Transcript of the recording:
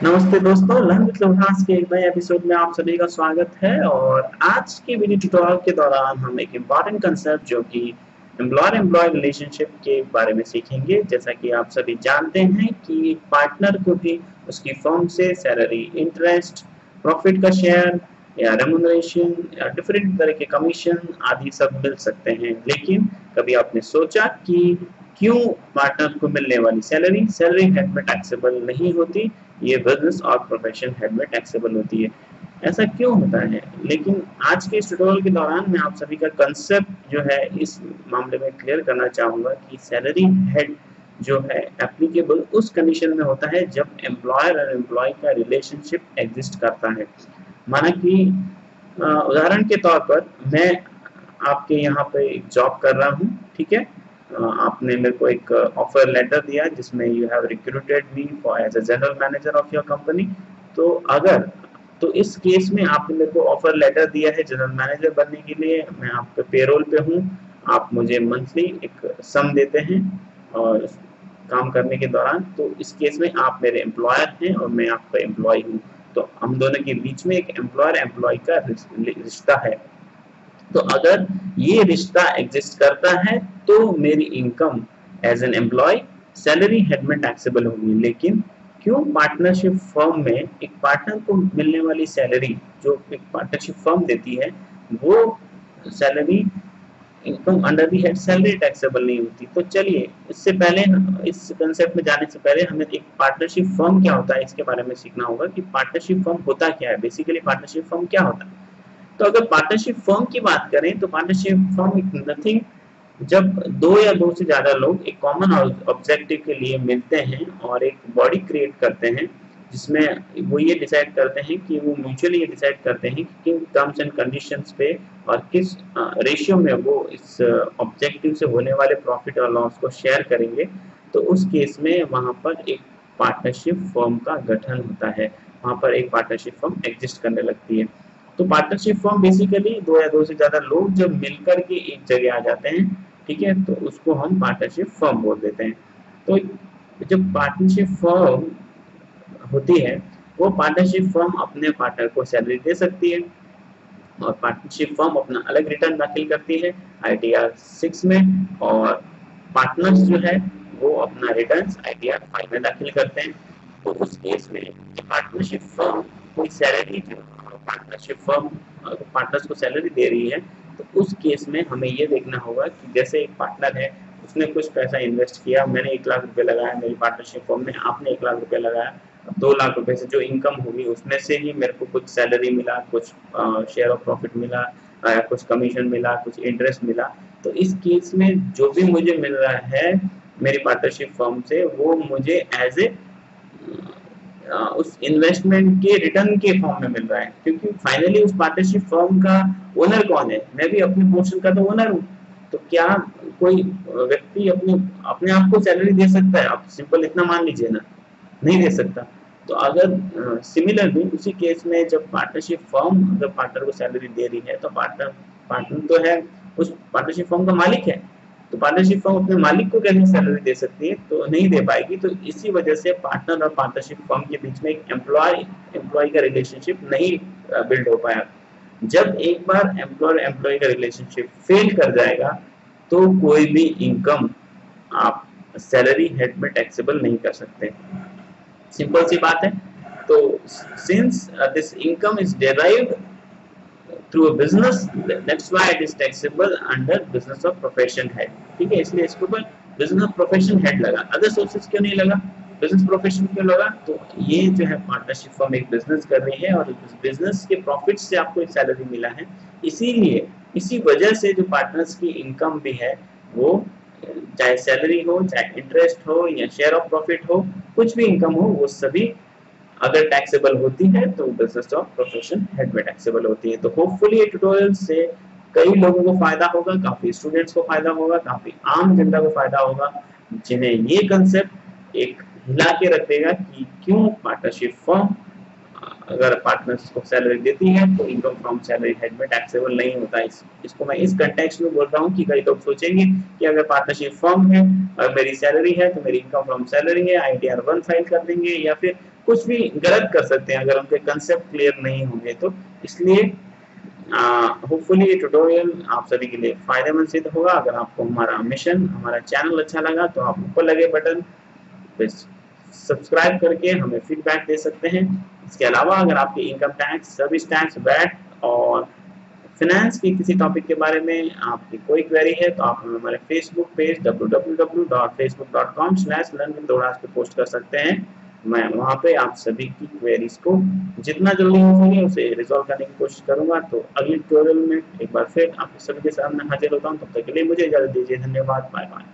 नमस्ते दोस्तों, learn with लोहास के एक नए एपिसोड में आप सभी का स्वागत है। और आज के वीडियो ट्यूटोरियल के दौरान हम एक इम्पॉर्टेंट कंसेप्ट जो कि एम्प्लॉयर एम्प्लॉय रिलेशनशिप के बारे में सीखेंगे। जैसा कि आप सभी जानते हैं कि पार्टनर को भी उसकी फर्म से सैलरी, इंटरेस्ट, प्रॉफिट का शेयर या रेम्युनरेशन या डिफरेंट तरह के कमीशन आदि सब मिल सकते हैं। लेकिन कभी आपने सोचा कि क्यों पार्टनर को मिलने वाली सैलरी सैलरी हेड में टैक्सेबल नहीं होती, ये बिजनेस और प्रोफेशन हेड में टैक्सेबल होती है? ऐसा क्यों होता है? लेकिन आज के इस ट्यूटोरियल के दौरान मैं आप सभी का कंसेप्ट जो है इस मामले में क्लियर करना चाहूंगा कि सैलरी हेड जो है एप्लीकेबल उस कंडीशन में होता है जब एम्प्लॉयर और एम्प्लॉय का रिलेशनशिप एग्जिस्ट करता है। माना कि उदाहरण के तौर पर मैं आपके यहाँ पे एक जॉब कर रहा हूँ, ठीक है। आपने मेरे को एक ऑफर लेटर दिया जिसमें you have recruited me for as a general manager of your company. तो अगर तो इस केस में आपने मेरे को ऑफर लेटर दिया है जनरल मैनेजर बनने के लिए, मैं आपके पेरोल पे हूँ, आप मुझे मंथली एक सम देते हैं और काम करने के दौरान। तो इस केस में आप मेरे एम्प्लॉयर हैं और मैं आपका एम्प्लॉय हूँ। तो हम दोनों के बीच में एक एम्प्लॉयर एम्प्लॉय का रिश्ता है। तो अगर ये रिश्ता एग्जिस्ट करता है तो मेरी income as an employee salary head में टैक्सेबल होगी। लेकिन क्यों पार्टनरशिप फर्म में एक पार्टनर को मिलने वाली सैलरी जो एक पार्टनरशिप फर्म देती है, वो salary income under the head salary taxable नहीं होती? तो चलिए इससे पहले इस कंसेप्ट में जाने से पहले हमें एक पार्टनरशिप फर्म क्या होता है इसके बारे में सीखना होगा कि पार्टनरशिप फर्म होता क्या है। बेसिकली पार्टनरशिप फर्म क्या होता है? तो अगर पार्टनरशिप फर्म की बात करें तो पार्टनरशिप फर्म इज नथिंग जब दो या दो से ज्यादा लोग एक कॉमन ऑब्जेक्टिव के लिए मिलते हैं और एक बॉडी क्रिएट करते हैं, जिसमें वो ये डिसाइड करते हैं कि वो म्यूचुअली ये डिसाइड करते हैं कि किन टर्म्स एंड कंडीशंस पे और किस रेशियो में वो इस ऑब्जेक्टिव से होने वाले प्रॉफिट और लॉस को शेयर करेंगे। तो उस केस में वहां पर एक पार्टनरशिप फर्म का गठन होता है, वहां पर एक पार्टनरशिप फर्म एग्जिस्ट करने लगती है। तो पार्टनरशिप फर्म बेसिकली दो या दो से ज्यादा लोग जब मिलकर के एक जगह आ जाते हैं, ठीक है, तो उसको हम पार्टनरशिप फर्म बोल देते हैं। तो जब पार्टनरशिप फर्म होती है, वो पार्टनरशिप फर्म अपने पार्टनर को सैलरी दे सकती है और पार्टनरशिप फर्म अपना अलग रिटर्न दाखिल करती है आईटीआर 6 में, और पार्टनर्स जो है वो अपना रिटर्न आईटीआर 5 में दाखिल करते हैं। तो उस केस में पार्टनरशिप फर्म कोई सैलरी जो पार्टनरशिप फर्म पार्टनर्स को सैलरी दे रही है, तो उस केस में हमें ये देखना होगा कि जैसे एक पार्टनर है, उसने कुछ पैसा इन्वेस्ट किया, मैंने 1 लाख रुपए लगाया मेरी पार्टनरशिप फर्म में, आपने 1 लाख रुपए लगाया। 2 लाख रुपए से जो इनकम होगी उसमें से ही मेरे को कुछ सैलरी मिला, कुछ शेयर ऑफ प्रॉफिट मिला, कुछ कमीशन मिला, कुछ इंटरेस्ट मिला। तो इस केस में जो भी मुझे मिल रहा है मेरी पार्टनरशिप फर्म से, वो मुझे एज ए उस इन्वेस्टमेंट के रिटर्न के फॉर्म में मिल रहा है, क्योंकि फाइनली उस पार्टनरशिप फर्म का ओनर कौन है? मैं भी अपने पोर्शन का तो ओनर हूँ। तो क्या कोई व्यक्ति अपने अपने आप को सैलरी दे सकता है? आप सिंपल इतना मान लीजिए ना, नहीं दे सकता। तो अगर सिमिलरली उसी केस में जब पार्टनरशिप फर्म अगर पार्टनर को सैलरी दे रही है, तो पार्टनर पार्टनर तो है उस पार्टनरशिप फर्म का मालिक है। तो पार्टनरशिप फर्म अपने मालिक को कैसे सैलरी दे सकती है? तो नहीं दे पाएगी। तो इसी वजह से पार्टनर और पार्टनरशिप फर्म के बीच में एक एम्प्लॉय का रिलेशनशिप नहीं बिल्ड हो पाया। जब एक बार एम्प्लॉयर एम्प्लॉय का रिलेशनशिप फेल कर जाएगा, तो कोई भी इनकम आप सैलरी हेड में टैक्सेबल नहीं कर सकते। सिंपल सी बात है। तो since this income is derived through a business, that's why it is taxable under business of profession head। ठीक है, इसलिए इसके ऊपर business of profession head लगा। अदर सोर्सेज क्यों नहीं लगा? बिजनेस प्रोफेशन क्यों लगा? तो ये जो है पार्टनरशिप फर्म एक बिजनेस कर रही है और इस बिजनेस के प्रॉफिट से आपको एक सैलरी मिला है। इसीलिए इसी वजह से जो पार्टनर्स की इनकम भी है, वो चाहे सैलरी हो, चाहे इंटरेस्ट हो या शेयर ऑफ प्रॉफिट हो, कुछ भी इनकम हो, वो सभी अगर टैक्सेबल होती है तो बिजनेस ऑफ प्रोफेशन हेड में टैक्सेबल होती है। तो होपफुली ये ट्यूटोरियल से कई लोगों को फायदा होगा, काफी स्टूडेंट्स को फायदा होगा, काफी आम जनता को फायदा होगा, जिन्हें ये कंसेप्ट एक हिला के रख देगा कि क्यों पार्टनरशिप फर्म अगर पार्टनर्स को सैलरी देती है तो इनकम फ्रॉम सैलरी हेड में टैक्सेबल नहीं होता। इसको मैं इस कंटेक्स्ट में बोल रहा हूँ कि कई लोग सोचेंगे कि अगर पार्टनरशिप फर्म है और मेरी सैलरी है तो मेरी इनकम फ्रॉम सैलरी है, आईटीआर 1 फाइल कर देंगे, या फिर कुछ भी गलत कर सकते हैं अगर उनके कंसेप्ट क्लियर नहीं होंगे तो। इसलिए होपफुली ये ट्यूटोरियल आप सभी के लिए फायदेमंद सिद्ध होगा। अगर आपको हमारा मिशन, हमारा चैनल अच्छा लगा तो आप ऊपर लगे बटन पे सब्सक्राइब करके हमें फीडबैक दे सकते हैं। इसके अलावा अगर आपके income tax, service tax, VAT और फाइनेंस की किसी टॉपिक के बारे में आपकी कोई क्वेरी है तो आप हमें हमारे फेसबुक पेज www.facebook.com/learnwithdoras पे पोस्ट कर सकते हैं। मैं वहाँ पे आप सभी की क्वेरीज को जितना जल्दी हो सके उसे रिजॉल्व करने की कोशिश करूंगा। तो अगले ट्यूटोरियल में एक बार फिर आप सभी के सामने हाजिर होता हूँ। तब तक के लिए मुझे इजाजत दीजिए। धन्यवाद। Bye bye.